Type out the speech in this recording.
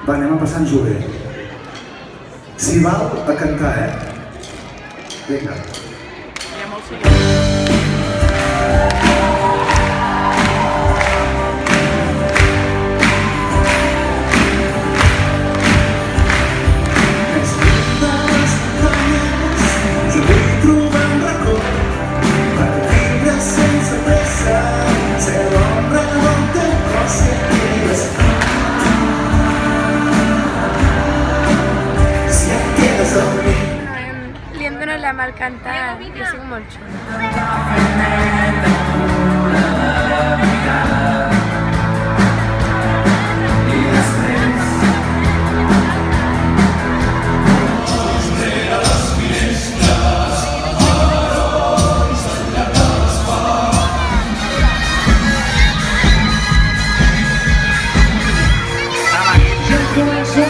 Va, anem a passar-nos-ho bé. Si val a cantar, Vinga. Hi ha molt soroll. Jo vull trobar un racó per viure sense pressa, ser l'ombra del teu cos si et quedes. Si et quedes amb mi. Li hem donat la mà al cantar i ha sigut molt xulo. Ja comença